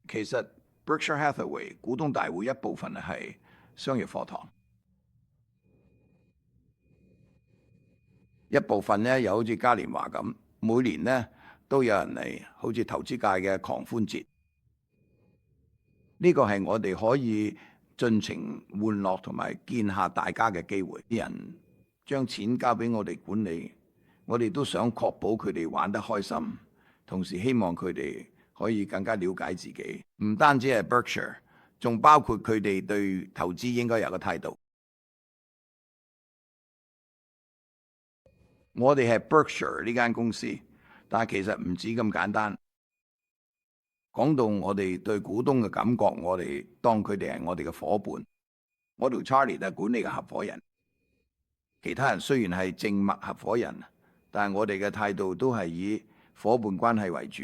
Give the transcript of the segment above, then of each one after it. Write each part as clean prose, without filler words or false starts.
其實 Berkshire Hathaway 股東大會一部分係商業課堂，一部分呢又好似嘉年華咁，每年呢都有人嚟，好似投資界嘅狂歡節。呢個係我哋可以盡情玩樂同埋見下大家嘅機會。啲人將錢交俾我哋管理，我哋都想確保佢哋玩得開心，同時希望佢哋可以更加了解自己。唔單止係 Berkshire， 仲包括佢哋對投資應該有個態度。我哋係 Berkshire 呢間公司，但係其實唔止咁簡單。講到我哋對股東嘅感覺，我哋當佢哋係我哋嘅夥伴。我同 Charlie 係管理嘅合夥人，其他人雖然係正脈合夥人，但係我哋嘅態度都係以夥伴關係為主。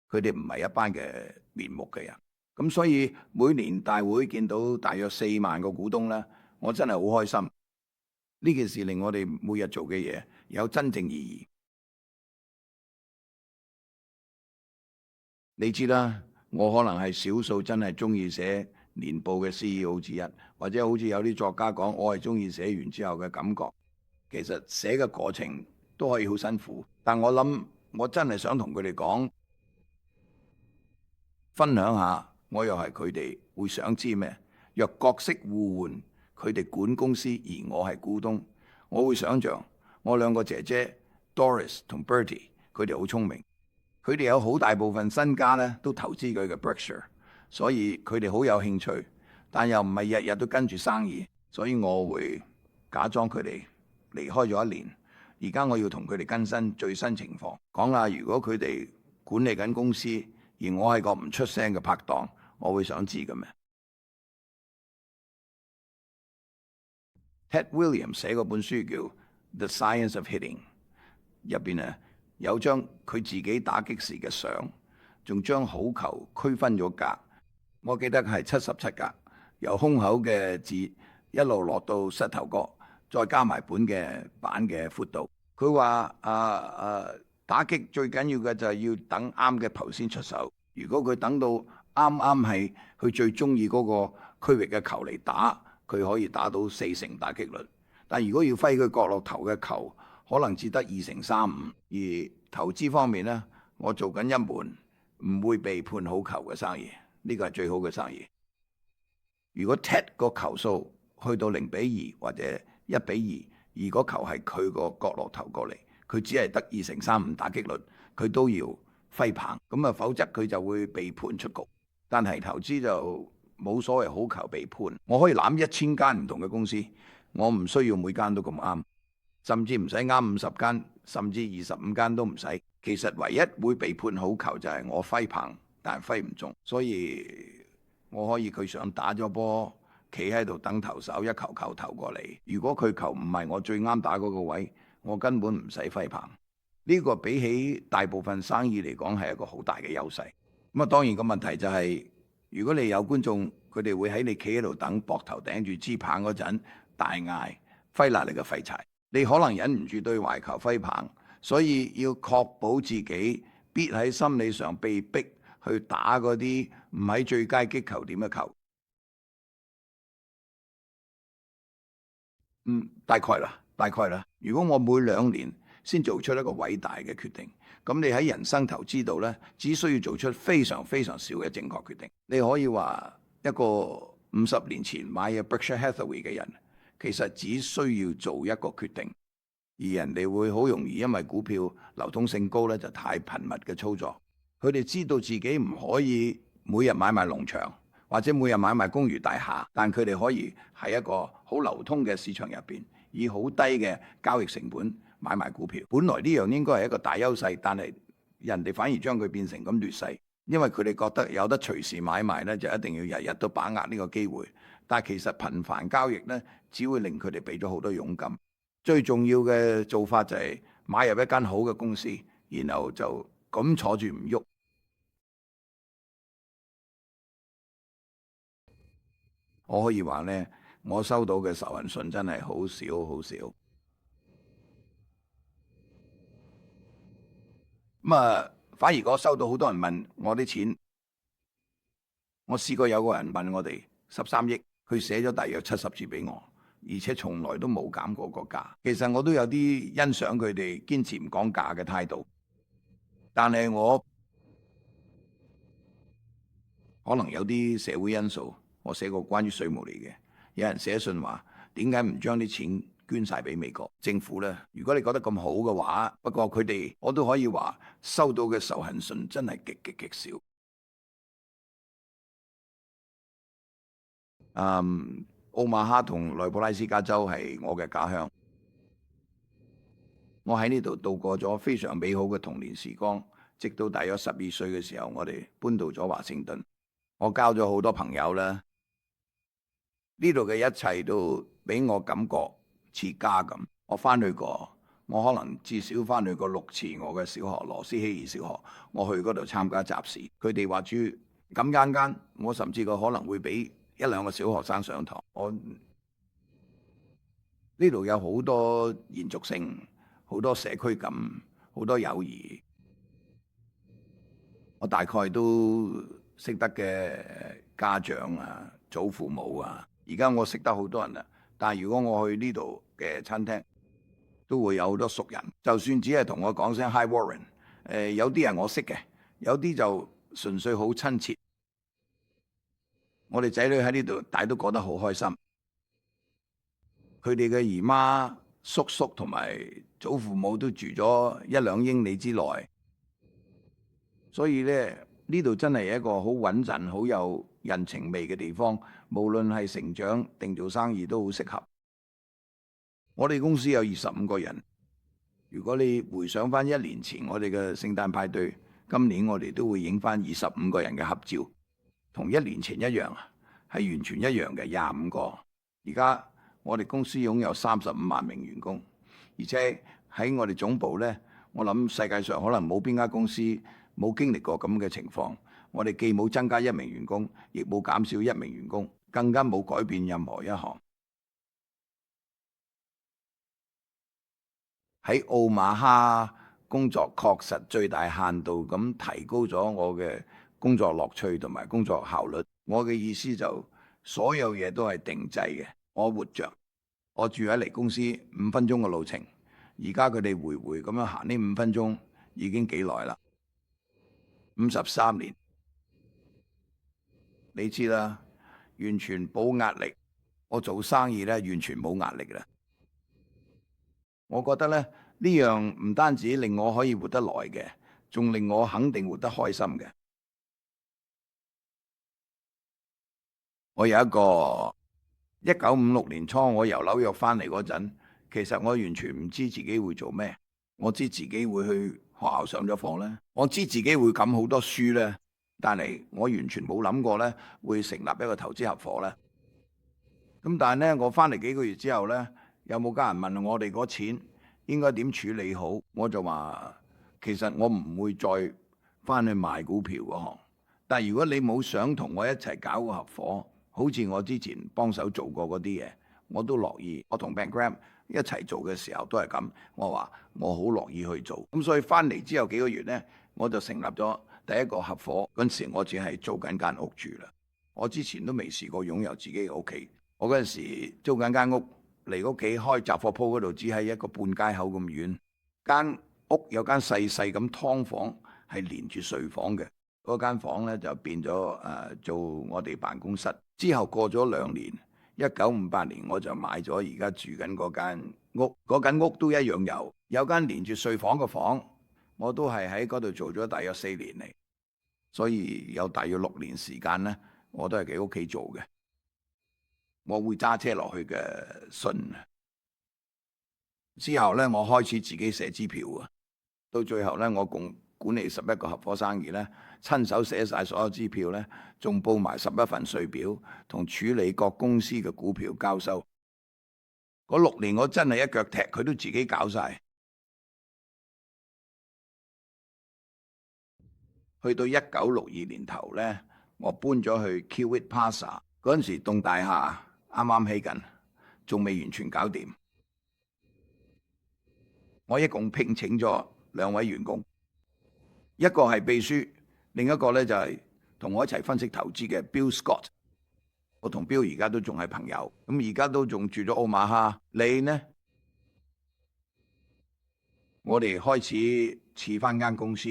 佢哋唔係一班嘅面目嘅人，咁所以每年大會見到大約4萬個股東咧，我真係好開心。呢件事令我哋每日做嘅嘢有真正意義。你知啦，我可能係少數真係中意寫年報嘅 CEO 之一，或者好似有啲作家講，我係中意寫完之後嘅感覺。其實寫嘅過程都可以好辛苦，但我諗我真係想同佢哋講，分享下，我又係佢哋會想知咩？若角色互換，佢哋管公司而我係股東，我會想像我兩個姐姐 Doris 同 Bertie， 佢哋好聰明。佢哋有好大部分身家咧，都投資佢嘅 Berkshire， 所以佢哋好有興趣，但又唔係日日都跟住生意，所以我會假裝佢哋離開咗1年，而家我要同佢哋更新最新情況，講下如果佢哋管理緊公司，而我係個唔出聲嘅拍檔，我會想知嘅咩 ？Ted Williams 寫嗰本書叫《The Science of Hitting》，入邊啊，有張佢自己打擊時嘅相，仲將好球區分咗格。我記得係77格，由胸口嘅字一路落到膝頭角，再加埋本嘅板嘅闊度。佢話打擊最緊要嘅就係要等啱嘅球先出手。如果佢等到啱啱係佢最中意嗰個區域嘅球嚟打，佢可以打到40%打擊率。但如果要揮佢角落頭嘅球，可能只得2成35%。而投資方面呢，我做緊一門唔會被判好球嘅生意，呢個係最好嘅生意。如果 Ted 個球數去到0-2或者1-2，而嗰球係佢個角落頭過嚟，佢只係得2成35%打擊率，佢都要揮棒，咁啊，否則佢就會被判出局。但係投資就冇所謂好球被判，我可以攬1000間唔同嘅公司，我唔需要每間都咁啱，甚至唔使啱50間，甚至25間都唔使。其實唯一會被判好球就係我揮棒，但係揮唔中，所以我可以佢想打咗波，企喺度等投手一球球投過嚟。如果佢球唔係我最啱打嗰個位，我根本唔使揮棒。呢個比起大部分生意嚟講係一個好大嘅優勢。咁啊，當然個問題就係，如果你有觀眾，佢哋會喺你企喺度等，膊頭頂住支棒嗰陣大嗌揮辣你嘅廢柴，你可能忍唔住對壞球揮棒，所以要確保自己必喺心理上被逼去打嗰啲唔喺最佳擊球點嘅球。大概啦。如果我每2年先做出一個偉大嘅決定，咁你喺人生投資度呢，只需要做出非常非常少嘅正確決定。你可以話一個50年前買嘅 Berkshire Hathaway 嘅人，其實只需要做一個決定，而人哋會好容易因為股票流通性高呢，就太頻密嘅操作。佢哋知道自己唔可以每日買賣農場，或者每日買賣公寓大廈，但佢哋可以喺一個好流通嘅市場入邊，以好低嘅交易成本買賣股票。本來呢樣應該係一個大優勢，但係人哋反而將佢變成咁劣勢，因為佢哋覺得有得隨時買賣呢，就一定要日日都把握呢個機會。但係其實頻繁交易呢，只會令佢哋俾咗好多佣金。最重要嘅做法就係買入一間好嘅公司，然後就咁坐住唔喐。我可以話呢，我收到嘅受人信真係好少好少。咁啊，反而我收到好多人問我啲錢我試過有個人問我哋13億，佢寫咗大約70字俾我，而且從來都冇減過個價。其實我都有啲欣賞佢哋堅持唔講價嘅態度，但係我可能有啲社會因素，我寫過關於稅務嚟嘅，有人寫信話點解唔將啲錢捐晒俾美國政府呢？如果你覺得咁好嘅話，不過佢哋我都可以話收到嘅仇恨信真係極少。奧馬哈同內布拉斯加州係我嘅家鄉，我喺呢度度過咗非常美好嘅童年時光，直到大約12歲嘅時候，我哋搬到咗華盛頓，我交咗好多朋友啦。呢度嘅一切都俾我感覺似家咁。我翻去過，我可能至少翻去過6次我嘅小學羅斯希爾小學，我去嗰度參加集市，佢哋話住咁間，我甚至個可能會俾1、2個小學生上堂。我呢度有好多延續性，好多社區感，好多友誼。我大概都識得嘅家長啊、祖父母啊，而家我識得好多人啦。但係如果我去呢度嘅餐廳，都會有好多熟人。就算只係同我講聲 Hi Warren，有啲人我識嘅，有啲就純粹好親切。我哋仔女喺呢度，大家都過得好開心。佢哋嘅姨媽、叔叔同埋祖父母都住咗1、2英里之內，所以咧呢度真係一個好穩陣、好有人情味嘅地方。無論係成長定做生意都好適合。我哋公司有25個人。如果你回想翻1年前我哋嘅聖誕派對，今年我哋都會影翻25個人嘅合照，同1年前一樣，係完全一樣嘅25個。而家我哋公司擁有35萬名員工，而且喺我哋總部呢，我諗世界上可能冇邊間公司冇經歷過咁嘅情況。我哋既冇增加1名員工，亦冇減少1名員工，更加冇改變任何一項。喺奧馬哈工作確實最大限度咁提高咗我嘅工作樂趣同埋工作效率。我嘅意思就所有嘢都係定制嘅。我活着，我住喺離公司5分鐘嘅路程，而家佢哋回回咁樣行呢5分鐘已經幾耐啦，53年。你知啦，完全冇壓力。我做生意咧，完全冇壓力啦。我覺得咧，呢樣唔單止令我可以活得耐嘅，仲令我肯定活得開心嘅。我有一個1956年初我由紐約翻嚟嗰陣，其實我完全唔知自己會做咩。我知自己會去學校上咗課咧，我知自己會撳好多書咧，但係我完全冇諗過咧會成立一個投資合夥咧。咁但係咧，我翻嚟幾個月之後咧，有冇家人問我哋嗰錢應該點處理好？我就話其實我唔會再翻去賣股票嗰行。但係如果你冇想同我一齊搞個合夥，好似我之前幫手做過嗰啲嘢，我都樂意。我同 Ben Graham 一齊做嘅時候都係咁，我話我好樂意去做。咁所以翻嚟之後幾個月呢，我就成立咗第一個合夥。嗰陣時我只係租緊間屋住啦，我之前都未試過擁有自己嘅屋企。我嗰陣時租緊間屋，離屋企開雜貨鋪嗰度只係一個半街口咁遠。間屋有間細細咁劏房，係連住睡房嘅。嗰間房咧就變咗做我哋辦公室。之後過咗2年，1958年我就買咗而家住緊嗰間屋。嗰間屋都一樣有間連住睡房嘅房，我都係喺嗰度做咗大約4年嚟，所以有大約6年時間咧，我都係喺屋企做嘅。我會揸車落去嘅信。之後咧，我開始自己寫支票啊。到最後咧，我共管理11個合夥生意咧，親手寫晒所有支票咧，仲報埋11份稅表，同處理各公司嘅股票交收。嗰6年我真係一腳踢，佢都自己搞晒。去到1962年頭咧，我搬咗去 Kiewit Plaza，嗰陣時棟大廈啱啱起緊，仲未完全搞掂。我一共聘請咗2位員工，一個係秘書，另一個咧就係同我一齊分析投資嘅 Bill Scott， 我同 Bill 而家都仲係朋友，咁而家都仲住咗奧馬哈。你呢？我哋開始似翻間公司，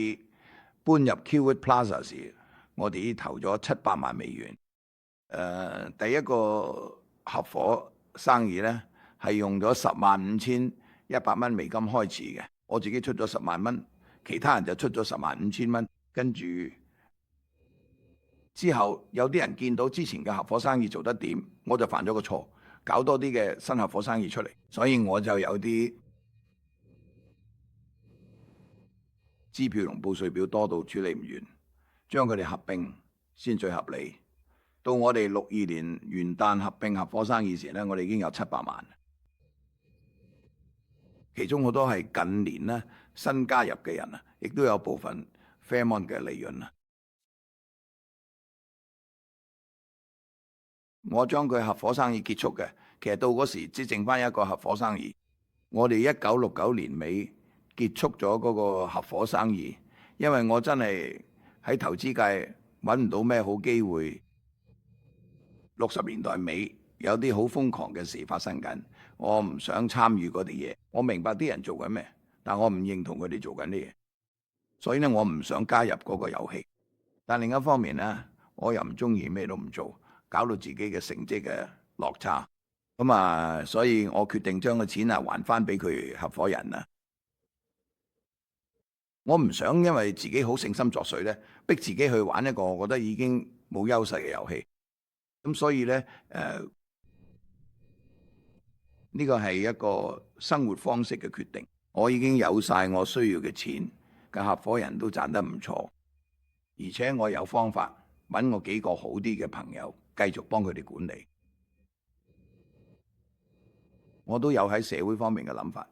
搬入 Kiewit Plaza 時，我哋已經投咗700萬美元。第一個合夥生意呢，係用咗105100蚊美金開始嘅，我自己出咗10萬蚊，其他人就出咗105000蚊。跟住之後有啲人見到之前嘅合夥生意做得掂，我就犯咗個錯，搞多啲嘅新合夥生意出嚟，所以我就有啲支票同報稅表多到處理唔完，將佢哋合併先最合理。到我哋62年元旦合併合夥生意時呢，我哋已經有700萬，其中好多係近年呢新加入嘅人啊，亦都有部分 Fairmont 嘅利潤啊。我將佢合夥生意結束嘅，其實到嗰時只剩翻一個合夥生意。我哋1969年尾結束咗嗰個合夥生意，因為我真係喺投資界揾唔到咩好機會。60年代尾有啲好瘋狂嘅事發生緊，我唔想參與嗰啲嘢。我明白啲人做緊咩，但我唔認同佢哋做緊啲嘢，所以呢，我唔想加入嗰個遊戲。但另一方面呢，我又唔中意咩都唔做，搞到自己嘅成績嘅落差。所以我決定將個錢還翻俾佢合夥人啊。我唔想因為自己好誠心作祟呢，逼自己去玩一個我覺得已經冇優勢嘅遊戲。咁所以呢，呢個係一個生活方式嘅決定。我已經有晒我需要嘅錢，嘅合夥人都賺得唔錯，而且我有方法揾我幾個好啲嘅朋友繼續幫佢哋管理。我都有喺社會方面嘅諗法，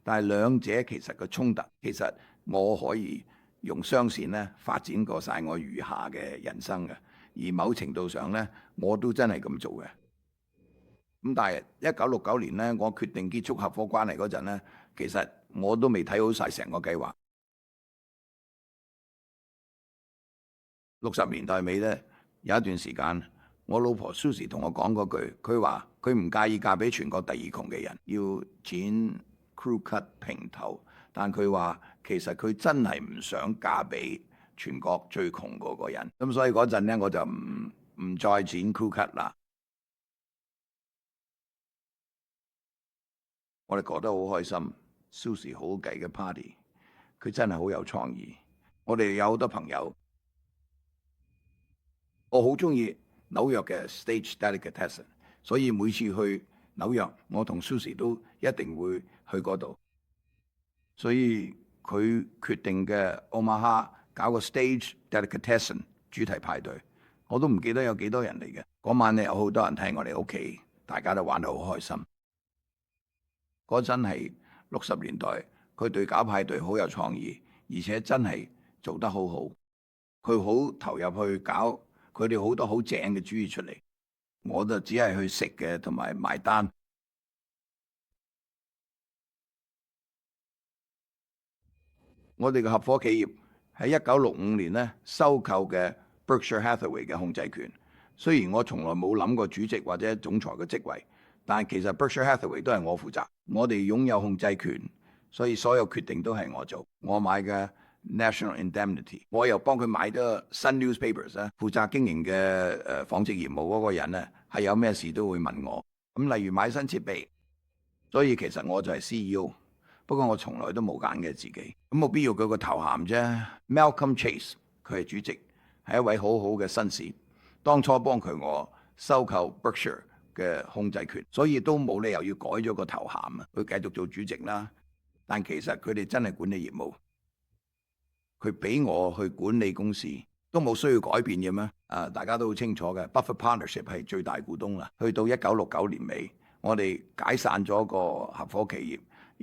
但係兩者其實個衝突，其實我可以用雙線呢發展過晒我餘下嘅人生嘅。而某程度上呢，我都真係咁做嘅。咁但係1969年呢，我決定結束合夥關係嗰陣呢，其實我都未睇好晒成個計劃。60年代尾呢，有一段時間，我老婆 Susie 同我講嗰句，佢話佢唔介意嫁俾全國第2窮嘅人，要剪 crew cut 平頭，但佢話其實佢真係唔想嫁俾全國最窮嗰個人。咁所以嗰陣呢，我就唔再剪 crew cut 啦。我哋覺得好開心 ，Susie 好計嘅 party， 佢真係好有創意。我哋有好多朋友，我好中意紐約嘅 Stage Delicatessen， 所以每次去紐約，我同 Susie 都一定會去嗰度。所以佢決定嘅奧馬哈搞個 Stage Delicatessen 主題派對，我都唔記得有幾多人嚟嘅。嗰晚呢，有好多人睇我哋屋企，大家都玩得好開心。嗰陣係60年代，佢對搞派對好有創意，而且真係做得好好。佢好投入去搞，佢哋好多好正嘅主意出嚟，我就只係去食嘅同埋埋單。我哋嘅合夥企業喺1965年呢收購嘅 Berkshire Hathaway 嘅控制權。雖然我從來冇諗過主席或者總裁嘅職位，但其實 Berkshire Hathaway 都係我負責。我哋擁有控制權，所以所有決定都係我做。我買嘅 National Indemnity， 我又幫佢買咗 Sun Newspapers 咧，負責經營嘅紡織業務嗰個人咧，係有咩事都會問我。咁例如買新設備，所以其實我就係 CEO。不過我從來都冇揀嘅自己，咁冇必要佢個頭銜啫。Malcolm Chase 佢係主席，係一位好好嘅紳士。當初幫我收購 Berkshire 嘅控制權，所以都冇理由要改咗個頭銜啊。佢繼續做主席啦，但其實佢哋真係管理業務，佢俾我去管理公司都冇需要改變嘅咩？大家都好清楚嘅。Buffett Partnership 係最大股東啦。去到1969年尾，我哋解散咗個合夥企業，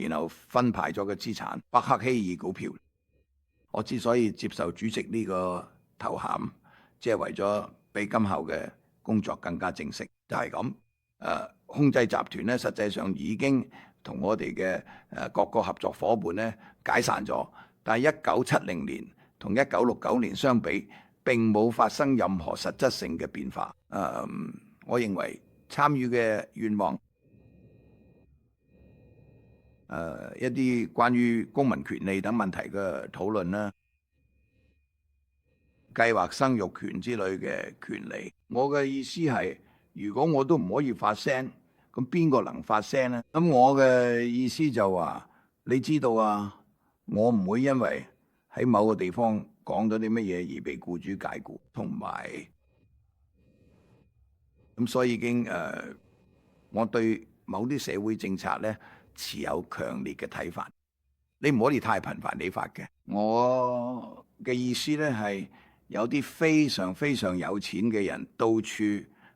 然後分派咗個資產，伯克希爾股票。我之所以接受主席呢個頭銜，即係為咗比今後嘅工作更加正式，就係咁。控制集團咧，實際上已經同我哋嘅各個合作伙伴咧解散咗。但係1970年同1969年相比，並冇發生任何實質性嘅變化。我認為參與嘅願望，一啲關於公民權利等問題嘅討論啦，計劃生育權之類嘅權利，我嘅意思係，如果我都唔可以發聲，咁邊個能發聲呢？咁我嘅意思就話，你知道啊，我唔會因為喺某個地方講咗啲乜嘢而被僱主解僱，同埋咁所以已經我對某啲社會政策呢持有強烈嘅睇法。你唔可以太頻繁地發嘅。我嘅意思呢係，有啲非常非常有錢嘅人到處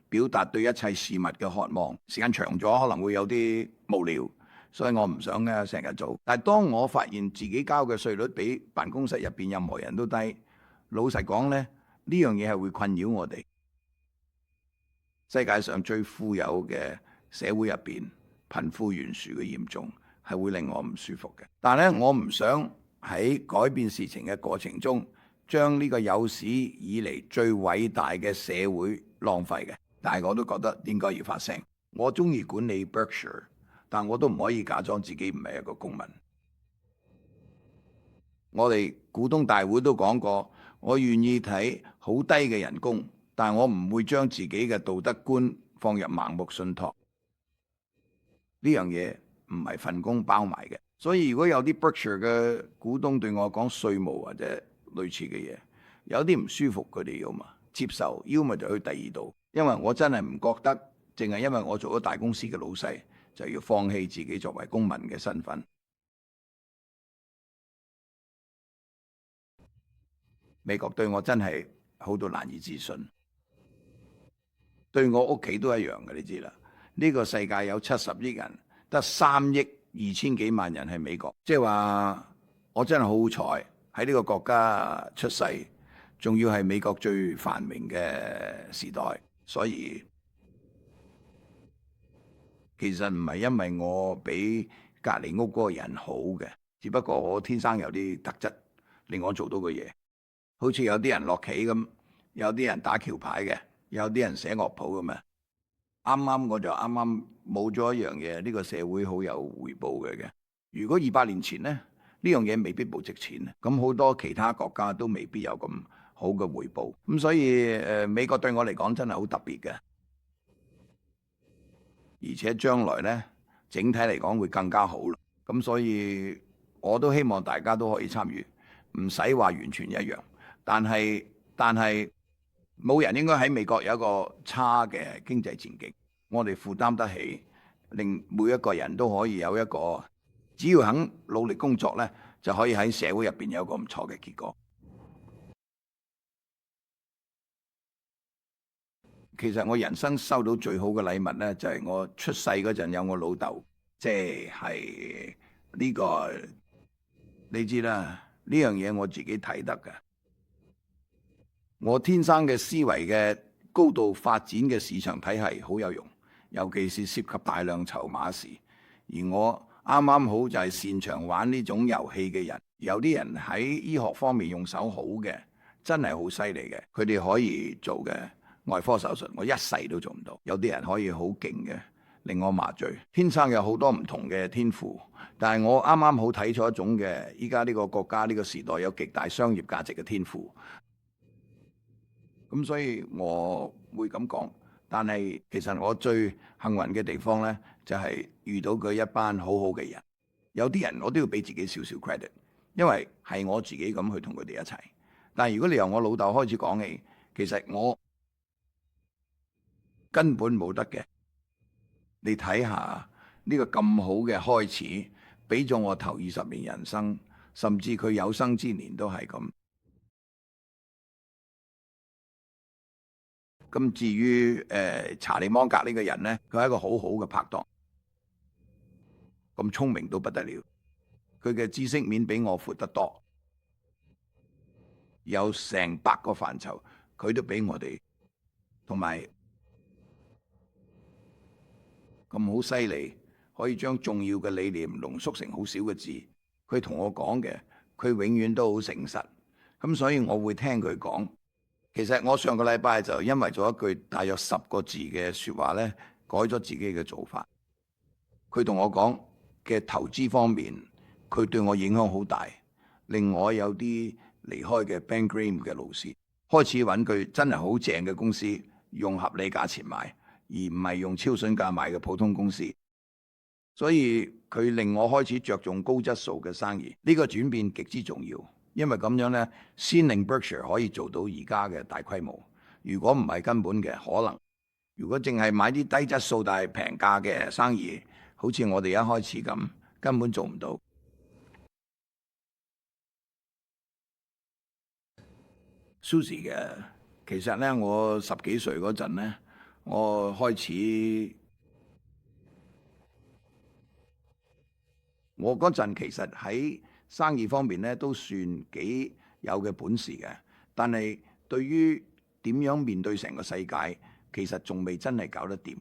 表達對一切事物嘅渴望，時間長咗可能會有啲無聊，所以我唔想成日做。但係當我發現自己交嘅稅率比辦公室入邊任何人都低，老實講呢，呢樣嘢係會困擾我哋。世界上最富有嘅社會入邊，貧富懸殊嘅嚴重係會令我唔舒服嘅。但係咧，我唔想喺改變事情嘅過程中，將呢個有史以嚟最偉大嘅社會浪費嘅。但係我都覺得應該要發聲。我中意管理 Berkshire， 但我都唔可以假裝自己唔係一個公民。我哋股東大會都講過，我願意睇好低嘅人工，但我唔會將自己嘅道德觀放入盲目信託。呢樣嘢唔係份工包埋嘅。所以如果有啲 Berkshire 嘅股東對我講稅務或者類似嘅嘢，有啲唔舒服，佢哋要嘛接受，要麼就去第二度。因為我真係唔覺得，淨係因為我做咗大公司嘅老細，就要放棄自己作為公民嘅身份。美國對我真係好到難以置信，對我屋企都一樣嘅，你知啦。呢個世界有70億人，得3億2千幾萬人係美國，即係話我真係好好彩喺呢個國家出世，仲要係美國最繁榮嘅時代。所以其實唔係因為我比隔離屋嗰個人好嘅，只不過我天生有啲特質令我做到嘅嘢。好似有啲人落棋咁，有啲人打橋牌嘅，有啲人寫樂譜咁啊。啱啱我就啱啱冇咗一樣嘢，呢個社會好有回報嘅。如果200年前呢，呢樣嘢未必冇值錢，咁好多其他國家都未必有咁好嘅回報。咁所以美國對我嚟講真係好特別嘅，而且將來呢，整體嚟講會更加好啦。咁所以我都希望大家都可以參與，唔使話完全一樣。但係冇人應該喺美國有一個差嘅經濟前景，我哋負擔得起，令每一個人都可以有一個，只要肯努力工作呢，就可以喺社會入邊有一個唔錯嘅結果。其實我人生收到最好嘅禮物呢，就係我出世嗰陣有我老豆，即係呢個你知啦，呢樣嘢我自己睇得嘅。我天生嘅思維嘅高度發展嘅市場體系好有用，尤其是涉及大量籌碼時。而我啱啱好就係擅長玩呢種遊戲嘅人。有啲人喺醫學方面用手好嘅，真係好犀利嘅。佢哋可以做嘅外科手術，我一世都做唔到。有啲人可以好勁嘅，令我麻醉。天生有好多唔同嘅天賦，但係我啱啱好睇錯一種嘅，依家呢個國家呢個時代有極大商業價值嘅天賦。咁所以我會咁講，但係其實我最幸運嘅地方呢，就係遇到佢一班好好嘅人。有啲人我都要俾自己少少 credit，因為係我自己咁去同佢哋一齊。但係如果你由我老豆開始講起，其實我根本冇得嘅。你睇下呢個咁好嘅開始，俾咗我頭20年人生，甚至佢有生之年都係咁。咁至於查理芒格呢個人呢，佢係一個好好嘅拍檔，咁聰明到不得了，佢嘅知識面比我闊得多，有成百個範疇，佢都比我哋，同埋咁好犀利，可以將重要嘅理念濃縮成好少嘅字。佢同我講嘅，佢永遠都好誠實，咁所以我會聽佢講。其實我上個禮拜就因為咗一句大約10個字嘅説話呢，改咗自己嘅做法。佢同我講嘅投資方面，佢對我影響好大，令我有啲離開嘅 Ben Graham 嘅路線，開始揾佢真係好正嘅公司，用合理價錢買，而唔係用超筍價買嘅普通公司。所以佢令我開始着重高質素嘅生意，呢個轉變極之重要。因為咁樣呢，先令 Berkshire 可以做到而家嘅大規模。如果唔係根本嘅可能，如果淨係買啲低質素但係平價嘅生意，好似我哋一開始咁，根本做唔到。Suzy 嘅，其實呢，我10幾歲嗰陣呢，我開始，我嗰陣其實喺生意方面咧都算幾有嘅本事嘅，但係對於點樣面對成個世界，其實仲未真係搞得掂。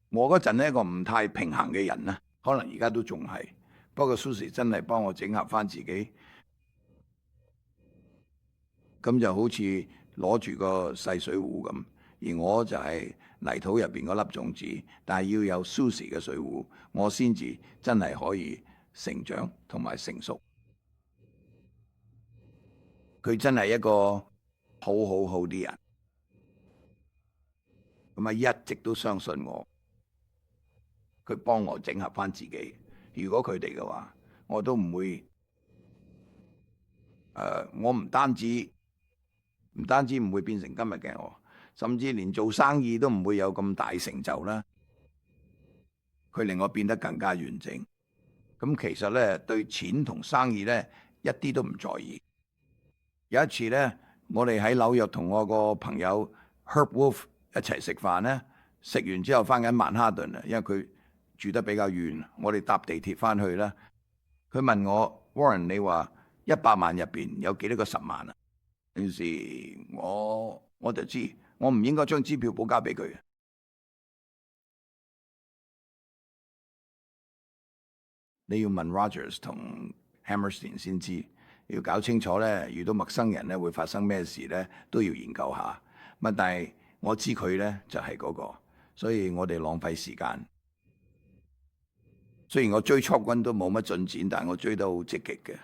我嗰陣呢一個唔太平衡嘅人啦，可能而家都仲係。不過 Suzy 真係幫我整合翻自己，咁就好似攞住個細水壺咁，而我就係泥土入邊嗰粒種子，但係要有 Suzy 嘅水壺，我先至真係可以成長同埋成熟。佢真係一個好啲人，咁啊一直都相信我，佢幫我整合翻自己。如果佢哋嘅話，我都唔會，我唔單止唔會變成今日嘅我，甚至連做生意都唔會有咁大成就啦。佢令我變得更加完整。咁其實咧，對錢同生意咧一啲都唔在意。有一次咧，我哋喺紐約同我個朋友 Herb Wolf 一齊食飯咧，食完之後翻緊曼哈頓啊，因為佢住得比較遠，我哋搭地鐵翻去啦。佢問我 Warren， 你話100萬入邊有幾多個10萬啊？於是我就知，我唔應該將支票簿交俾佢。你要問 Rogers 同 Hammerstein 先知。要搞清楚咧，遇到陌生人咧會發生咩事咧，都要研究下。但係我知佢咧就係嗰個，所以我哋浪費時間。雖然我追 Top Gun 都冇乜進展，但係我追得好積極嘅。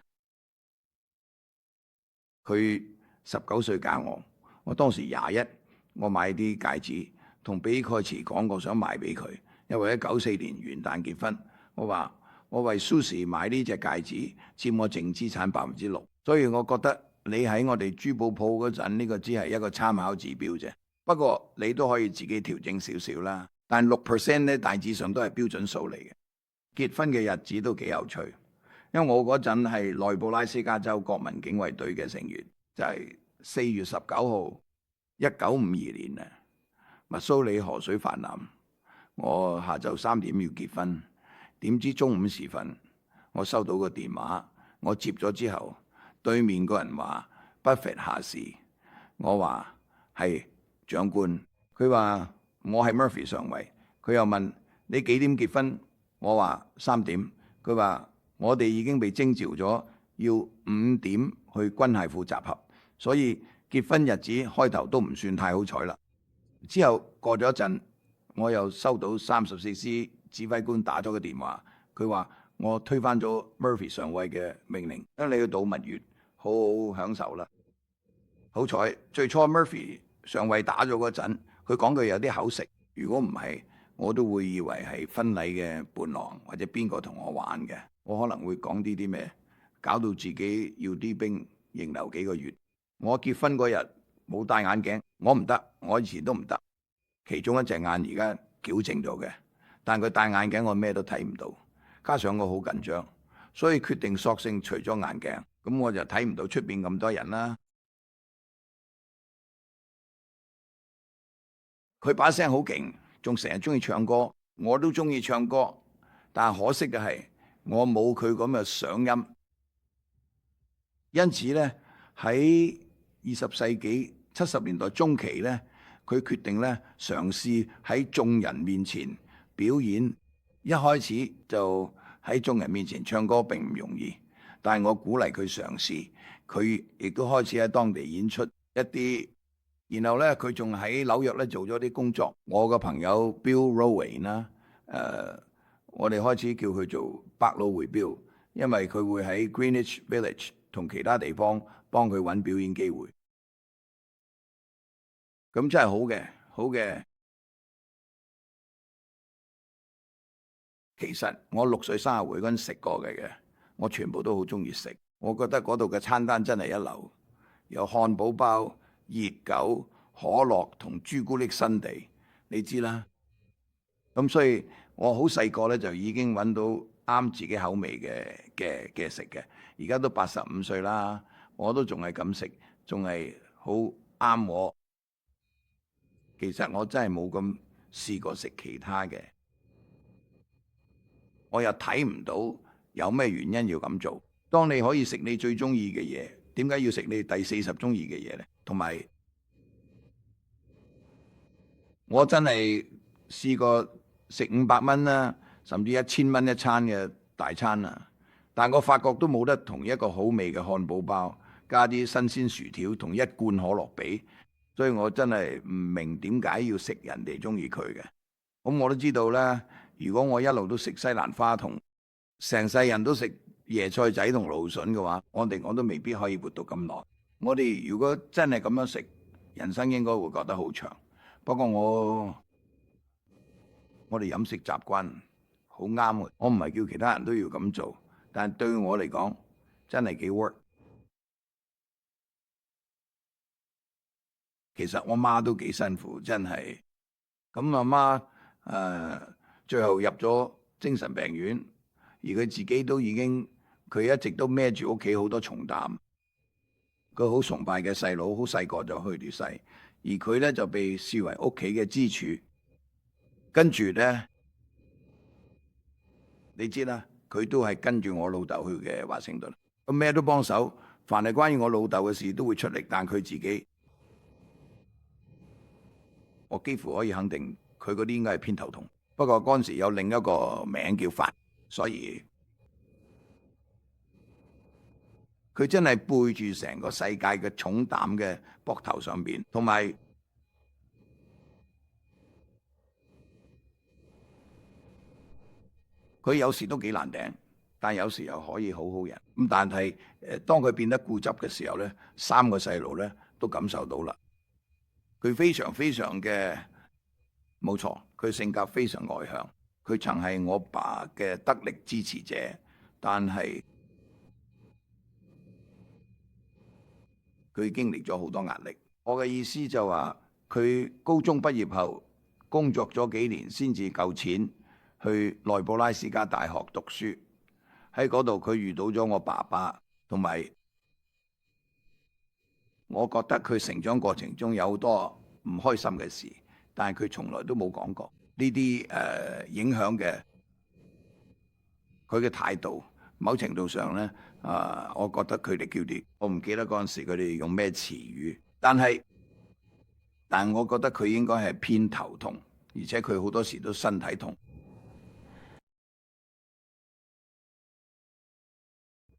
佢19歲嫁我當時21，我買啲戒指，同比爾蓋茨講過想賣俾佢，因為喺94年元旦結婚。我話我為 Suzy 買呢隻戒指，佔我淨資產6%，所以我覺得你喺我哋珠寶鋪嗰陣，呢個只係一個參考指標啫。不過你都可以自己調整少少啦。但6%咧，大致上都係標準數嚟嘅。結婚嘅日子都幾有趣，因為我嗰陣係內布拉斯加州國民警衛隊嘅成員，就係4月19號1952年啊，密蘇里河水泛濫，我下晝3點要結婚。點知中午時分，我收到個電話，我接咗之後，對面個人話 Buffett 下市，我話係長官，佢話我係 Murphy 上尉，佢又問你幾點結婚？我話3點，佢話我哋已經被徵召咗，要5點去軍械庫集合，所以結婚日子開頭都唔算太好彩啦。之後過咗一陣，我又收到34C指揮官打咗個電話，佢話我推翻咗 Murphy 上尉嘅命令，因為你要度蜜月，好好享受啦。好彩最初 Murphy 上尉打咗嗰陣，佢講句有啲口食，如果唔係，我都會以為係婚禮嘅伴郎或者邊個同我玩嘅，我可能會講啲咩，搞到自己要啲兵營留幾個月。我結婚嗰日冇戴眼鏡，我唔得，我以前都唔得，其中一隻眼而家矯正咗嘅。但佢戴眼鏡，我咩都睇唔到，加上我好緊張，所以決定索性除咗眼鏡，咁我就睇唔到出邊咁多人啦。佢把聲好勁，仲成日中意唱歌，我都中意唱歌，但係可惜嘅係我冇佢咁嘅嗓音，因此呢，喺20世紀70年代中期呢，佢決定呢嘗試喺眾人面前表演。一開始就喺眾人面前唱歌並唔容易，但係我鼓勵佢嘗試，佢亦都開始喺當地演出一啲然後咧佢仲喺紐約咧做咗啲工作。我個朋友 Bill Rowan 啦，我哋開始叫佢做百老匯 Bill，因為佢會喺 Greenwich Village 同其他地方幫佢揾表演機會。咁真係好嘅，好嘅。其實我6歲生日會嗰陣食過嘅，我全部都好中意食。我覺得嗰度嘅餐單真係一流，有漢堡包、熱狗、可樂同朱古力新地，你知啦。咁所以我好細個咧就已經揾到啱自己口味嘅食嘅。而家都85歲啦，我都仲係咁食，仲係好啱我。其實我真係冇咁試過食其他嘅。我又睇唔到有咩原因要咁做。當你可以食你最中意嘅嘢，點解要食你第40中意嘅嘢呢？同埋我真係試過食500蚊啦，甚至1000蚊一餐嘅大餐啊！但我發覺都冇得同一個好味嘅漢堡包加啲新鮮薯條同一罐可樂比，所以我真係唔明點解要食人哋中意佢嘅。咁我都知道啦，如果我一路都食西蘭花同成世人都食椰菜仔同蘆筍嘅話，我都未必可以活到咁耐。我哋如果真係咁樣食，人生應該會覺得好長。不過我哋飲食習慣好啱嘅，我唔係叫其他人都要咁做，但係對我嚟講真係幾 work。其實我媽都幾辛苦，真係。咁阿媽最後入咗精神病院，而佢自己都已經，佢一直都孭住屋企好多重擔。佢好崇拜嘅細佬，好細個就去咗世，而佢咧就被視為屋企嘅支柱。跟住咧，你知啦，佢都係跟住我老豆去嘅華盛頓，咁咩都幫手，凡係關於我老豆嘅事都會出力。但佢自己，我幾乎可以肯定，佢嗰啲應該係偏頭痛。不過嗰陣時有另一個名叫發，所以佢真係背住成個世界嘅重擔嘅膊頭上邊，同埋佢有時都幾難頂，但有時又可以好好人。咁但係當佢變得固執嘅時候呢，3個細路呢都感受到啦。佢非常非常嘅，冇錯，佢性格非常外向。佢曾係我爸嘅得力支持者，但係佢經歷咗好多壓力。我嘅意思就話，佢高中畢業後工作咗幾年，先至夠錢去內布拉斯加大學讀書。喺嗰度佢遇到咗我爸爸，同埋我覺得佢成長過程中有好多唔開心嘅事，但係佢從來都冇講過呢啲影響嘅佢嘅態度。某程度上呢，我覺得佢哋叫啲，我唔記得嗰陣時佢哋用咩詞語，但係我覺得佢應該係偏頭痛，而且佢好多時都身體痛。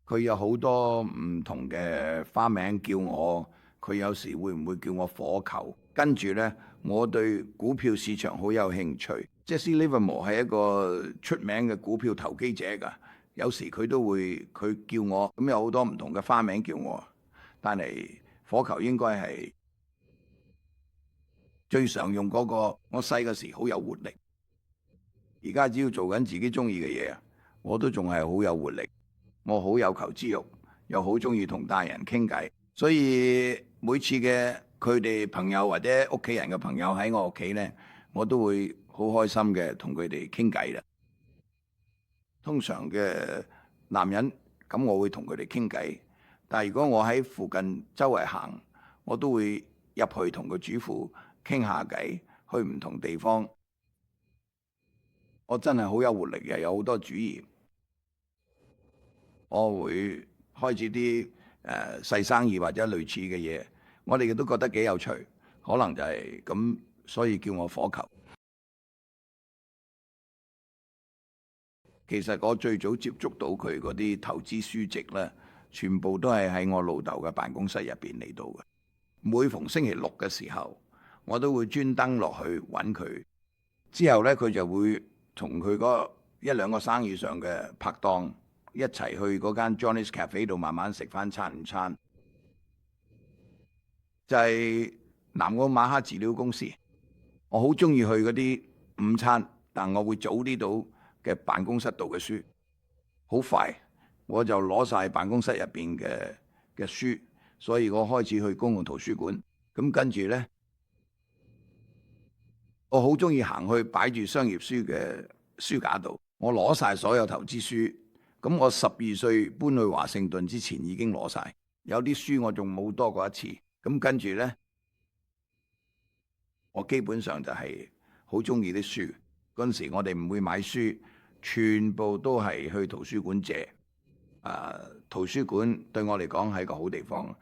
佢有好多唔同嘅花名叫我，佢有時會唔會叫我火球？跟住呢，我對股票市場好有興趣。Jesse Livermore 係一個出名嘅股票投機者㗎，有時佢都會佢叫我，咁有好多唔同嘅花名叫我，但係火球應該係最常用嗰個。我細個時好有活力，而家只要做緊自己中意嘅嘢，我都仲係好有活力。我好有求知欲，又好中意同大人傾偈，所以每次嘅佢哋朋友或者屋企人嘅朋友喺我屋企呢，我都會好開心嘅同佢哋傾偈啦。通常嘅男人咁，我會同佢哋傾偈，但係如果我喺附近周圍行，我都會入去同個主婦傾下偈，去唔同地方。我真係好有活力嘅，有好多主意。我會開始啲細生意或者類似嘅嘢，我哋都覺得幾有趣，可能就係咁，所以叫我火球。其實我最早接觸到佢嗰啲投資書籍呢，全部都係喺我老豆嘅辦公室入邊嚟到嘅。每逢星期六嘅時候，我都會專登落去揾佢。之後呢，佢就會同佢嗰一兩個生意上嘅拍檔一齊去嗰間 Johnny's Cafe 度慢慢食翻餐午餐。就係南澳馬哈治療公司，我好中意去嗰啲午餐，但我會早啲到嘅辦公室度嘅書，好快我就攞晒辦公室入邊嘅書，所以我開始去公共圖書館。咁跟住呢，我好中意行去擺住商業書嘅書架度，我攞晒所有投資書。咁我12歲搬去華盛頓之前已經攞晒，有啲書我仲冇多過一次。咁跟住呢，我基本上就係好中意啲書。嗰陣時我哋唔會買書，全部都係去圖書館借。圖書館對我嚟講係一個好地方。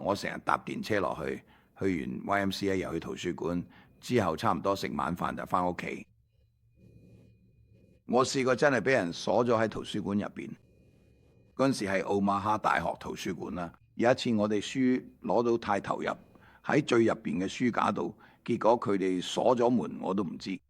我成日搭電車落去，去完 YMCA 又去圖書館，之後差唔多食晚飯就翻屋企。我試過真係俾人鎖咗喺圖書館入邊。嗰陣時係奧馬哈大學圖書館啦。有一次我哋書攞到太投入，喺最入邊嘅書架度，結果佢哋鎖咗門，我都唔知。